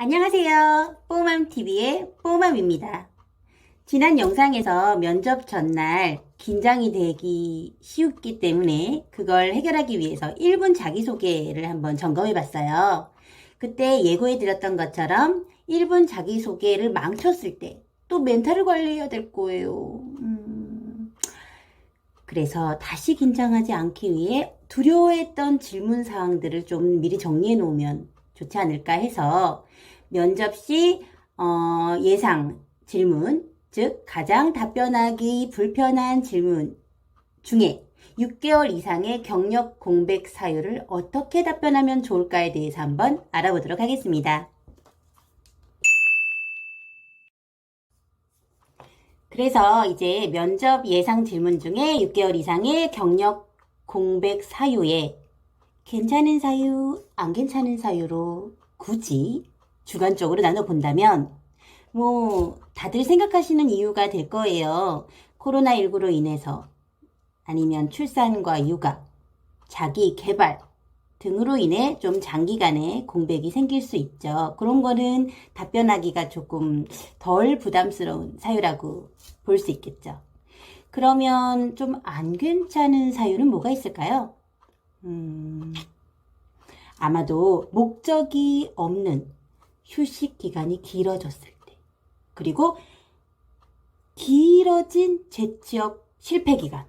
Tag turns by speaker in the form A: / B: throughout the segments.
A: 안녕하세요. 뽀맘TV의 뽀맘입니다. 지난 영상에서 면접 전날 긴장이 되기 쉬웠기 때문에 그걸 해결하기 위해서 1분 자기소개를 한번 점검해 봤어요. 그때 예고해 드렸던 것처럼 1분 자기소개를 망쳤을 때 또 멘탈을 관리해야 될 거예요. 그래서 다시 긴장하지 않기 위해 두려워했던 질문 사항들을 좀 미리 정리해 놓으면 좋지 않을까 해서 면접 시 예상 질문, 즉 가장 답변하기 불편한 질문 중에 6개월 이상의 경력 공백 사유를 어떻게 답변하면 좋을까에 대해서 한번 알아보도록 하겠습니다. 그래서 이제 면접 예상 질문 중에 6개월 이상의 경력 공백 사유에 괜찮은 사유, 안 괜찮은 사유로 굳이 주관적으로 나눠본다면 다들 생각하시는 이유가 될 거예요. 코로나19로 인해서 아니면 출산과 육아, 자기 개발 등으로 인해 좀 장기간의 공백이 생길 수 있죠. 그런 거는 답변하기가 조금 덜 부담스러운 사유라고 볼 수 있겠죠. 그러면 좀 안 괜찮은 사유는 뭐가 있을까요? 아마도 목적이 없는 휴식 기간이 길어졌을 때, 그리고 길어진 재취업 실패 기간.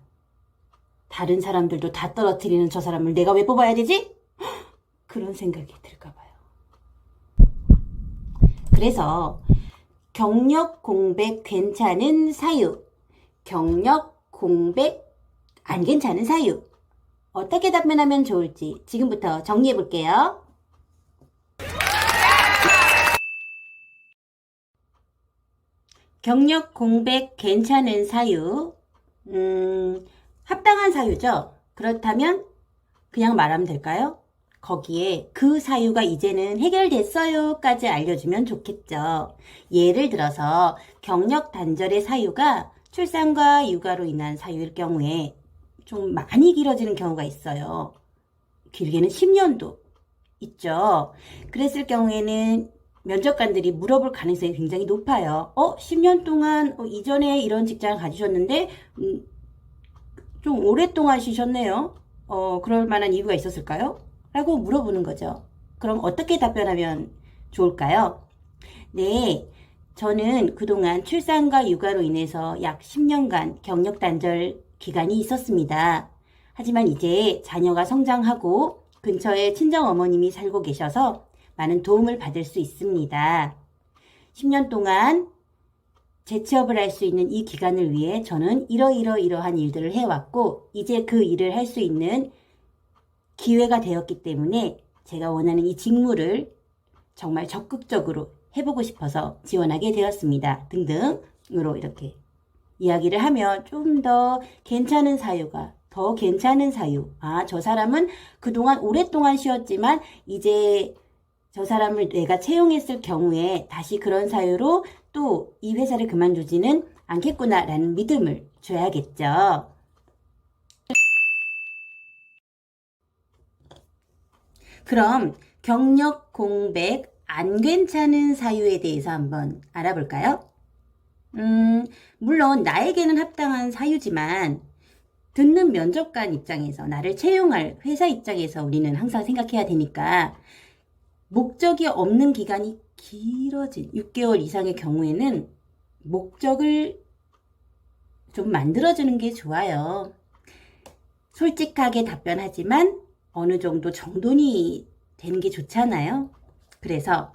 A: 다른 사람들도 다 떨어뜨리는 저 사람을 내가 왜 뽑아야 되지? 그런 생각이 들까 봐요. 그래서 경력 공백 괜찮은 사유, 경력 공백 안 괜찮은 사유, 어떻게 답변하면 좋을지 지금부터 정리해 볼게요. 경력 공백 괜찮은 사유, 합당한 사유죠. 그렇다면 그냥 말하면 될까요? 거기에 그 사유가 이제는 해결됐어요까지 알려주면 좋겠죠. 예를 들어서 경력 단절의 사유가 출산과 육아로 인한 사유일 경우에 좀 많이 길어지는 경우가 있어요. 길게는 10년도 있죠. 그랬을 경우에는 면접관들이 물어볼 가능성이 굉장히 높아요. 10년 동안 이전에 이런 직장을 가지셨는데 좀 오랫동안 쉬셨네요. 그럴 만한 이유가 있었을까요? 라고 물어보는 거죠. 그럼 어떻게 답변하면 좋을까요? 네, 저는 그동안 출산과 육아로 인해서 약 10년간 경력 단절 기간이 있었습니다. 하지만 이제 자녀가 성장하고 근처에 친정 어머님이 살고 계셔서 많은 도움을 받을 수 있습니다. 10년 동안 재취업을 할 수 있는 이 기간을 위해 저는 이러한 일들을 해왔고 이제 그 일을 할 수 있는 기회가 되었기 때문에 제가 원하는 이 직무를 정말 적극적으로 해보고 싶어서 지원하게 되었습니다. 등등으로 이렇게 이야기를 하면 좀 더 괜찮은 사유가 더 괜찮은 사유. 저 사람은 그동안 오랫동안 쉬었지만 이제 저 사람을 내가 채용했을 경우에 다시 그런 사유로 또 이 회사를 그만두지는 않겠구나라는 믿음을 줘야겠죠. 그럼 경력 공백 안 괜찮은 사유에 대해서 한번 알아볼까요? 물론 나에게는 합당한 사유지만 듣는 면접관 입장에서 나를 채용할 회사 입장에서 우리는 항상 생각해야 되니까 목적이 없는 기간이 길어진 6개월 이상의 경우에는 목적을 좀 만들어주는 게 좋아요. 솔직하게 답변하지만 어느 정도 정돈이 되는 게 좋잖아요. 그래서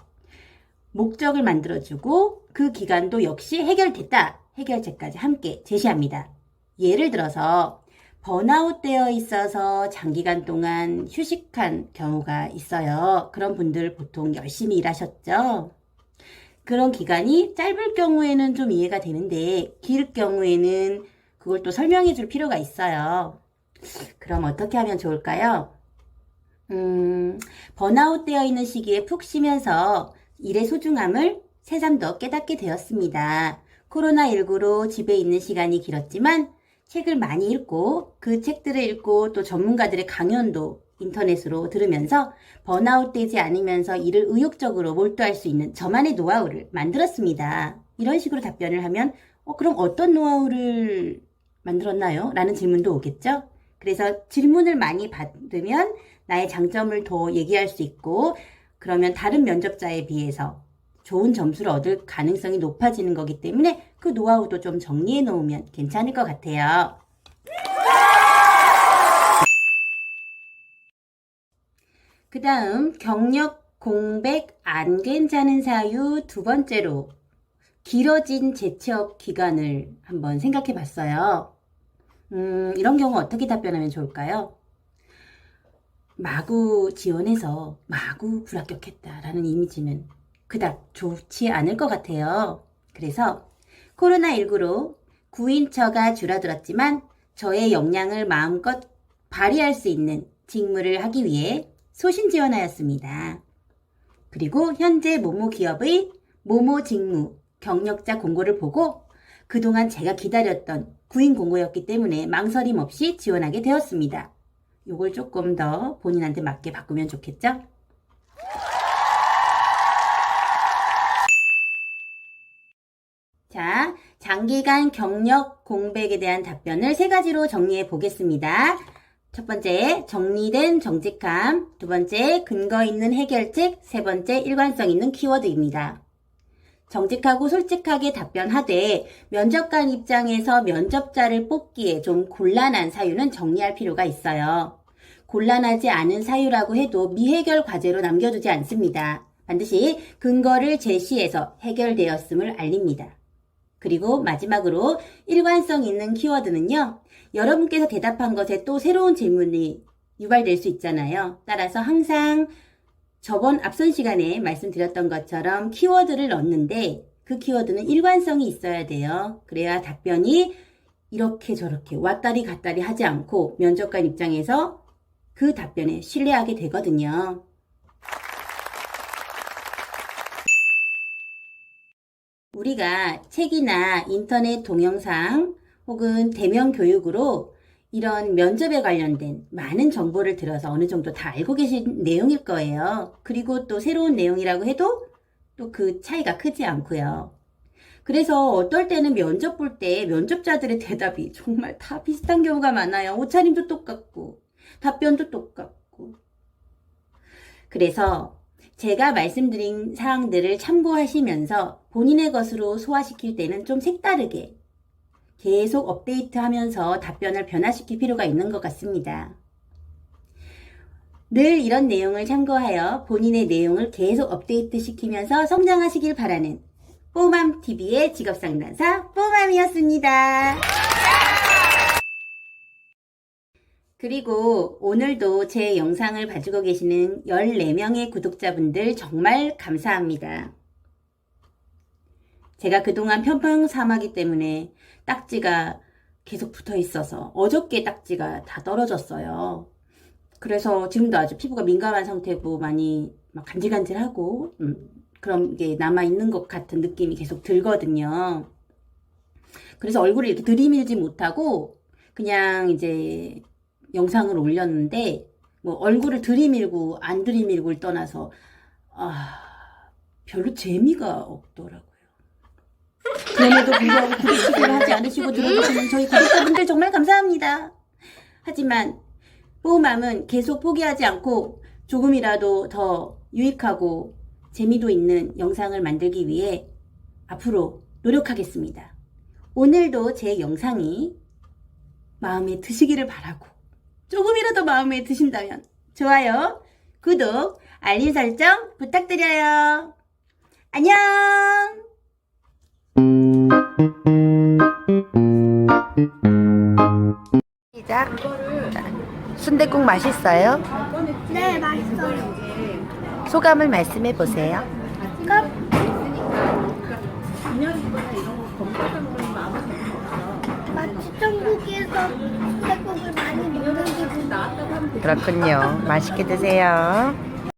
A: 목적을 만들어주고 그 기간도 역시 해결됐다. 해결책까지 함께 제시합니다. 예를 들어서 번아웃 되어 있어서 장기간 동안 휴식한 경우가 있어요. 그런 분들 보통 열심히 일하셨죠? 그런 기간이 짧을 경우에는 좀 이해가 되는데 길 경우에는 그걸 또 설명해 줄 필요가 있어요. 그럼 어떻게 하면 좋을까요? 번아웃 되어 있는 시기에 푹 쉬면서 일의 소중함을 새삼 더 깨닫게 되었습니다. 코로나19로 집에 있는 시간이 길었지만 책을 많이 읽고 그 책들을 읽고 또 전문가들의 강연도 인터넷으로 들으면서 번아웃 되지 않으면서 일을 의욕적으로 몰두할 수 있는 저만의 노하우를 만들었습니다. 이런 식으로 답변을 하면 그럼 어떤 노하우를 만들었나요? 라는 질문도 오겠죠? 그래서 질문을 많이 받으면 나의 장점을 더 얘기할 수 있고 그러면 다른 면접자에 비해서 좋은 점수를 얻을 가능성이 높아지는 거기 때문에 그 노하우도 좀 정리해 놓으면 괜찮을 것 같아요. 그 다음 경력 공백 안 괜찮은 사유 두 번째로 길어진 재취업 기간을 한번 생각해 봤어요. 이런 경우 어떻게 답변하면 좋을까요? 마구 지원해서 마구 불합격했다라는 이미지는 그닥 좋지 않을 것 같아요. 그래서 코로나19로 구인처가 줄어들었지만 저의 역량을 마음껏 발휘할 수 있는 직무를 하기 위해 소신 지원하였습니다. 그리고 현재 모모 기업의 모모 직무 경력자 공고를 보고 그동안 제가 기다렸던 구인 공고였기 때문에 망설임 없이 지원하게 되었습니다. 요걸 조금 더 본인한테 맞게 바꾸면 좋겠죠? 자, 장기간 경력 공백에 대한 답변을 세 가지로 정리해 보겠습니다. 첫 번째, 정리된 정직함. 두 번째, 근거 있는 해결책. 세 번째, 일관성 있는 키워드입니다. 정직하고 솔직하게 답변하되 면접관 입장에서 면접자를 뽑기에 좀 곤란한 사유는 정리할 필요가 있어요. 곤란하지 않은 사유라고 해도 미해결 과제로 남겨두지 않습니다. 반드시 근거를 제시해서 해결되었음을 알립니다. 그리고 마지막으로 일관성 있는 키워드는요. 여러분께서 대답한 것에 또 새로운 질문이 유발될 수 있잖아요. 따라서 항상 저번 앞선 시간에 말씀드렸던 것처럼 키워드를 넣는데 그 키워드는 일관성이 있어야 돼요. 그래야 답변이 이렇게 저렇게 왔다리 갔다리 하지 않고 면접관 입장에서 그 답변에 신뢰하게 되거든요. 우리가 책이나 인터넷 동영상 혹은 대면 교육으로 이런 면접에 관련된 많은 정보를 들어서 어느 정도 다 알고 계신 내용일 거예요. 그리고 또 새로운 내용이라고 해도 또 그 차이가 크지 않고요. 그래서 어떨 때는 면접 볼 때 면접자들의 대답이 정말 다 비슷한 경우가 많아요. 옷차림도 똑같고 답변도 똑같고. 그래서 제가 말씀드린 사항들을 참고하시면서 본인의 것으로 소화시킬 때는 좀 색다르게 계속 업데이트하면서 답변을 변화시킬 필요가 있는 것 같습니다. 늘 이런 내용을 참고하여 본인의 내용을 계속 업데이트 시키면서 성장하시길 바라는 뽀맘TV의 직업상담사 뽀맘이었습니다. 그리고 오늘도 제 영상을 봐주고 계시는 14명의 구독자분들 정말 감사합니다. 제가 그동안 편평삼하기 때문에 딱지가 계속 붙어 있어서 어저께 딱지가 다 떨어졌어요. 그래서 지금도 아주 피부가 민감한 상태고 많이 막 간질간질하고 그런 게 남아있는 것 같은 느낌이 계속 들거든요. 그래서 얼굴을 이렇게 들이밀지 못하고 그냥 이제 영상을 올렸는데 뭐 얼굴을 들이밀고 안 들이밀고를 떠나서 별로 재미가 없더라고요. 그럼에도 불구하고 구독을 하지 않으시고 들어주시는 저희 구독자분들 정말 감사합니다. 하지만 뽀맘은 계속 포기하지 않고 조금이라도 더 유익하고 재미도 있는 영상을 만들기 위해 앞으로 노력하겠습니다. 오늘도 제 영상이 마음에 드시기를 바라고 조금이라도 마음에 드신다면 좋아요, 구독, 알림 설정 부탁드려요. 안녕! 시작. 순댓국 맛있어요?
B: 네, 맛있어요.
A: 소감을 말씀해 보세요.
B: 마치 천국에서 순댓국을 많이 먹는 기분.
A: 그렇군요. 맛있게 드세요.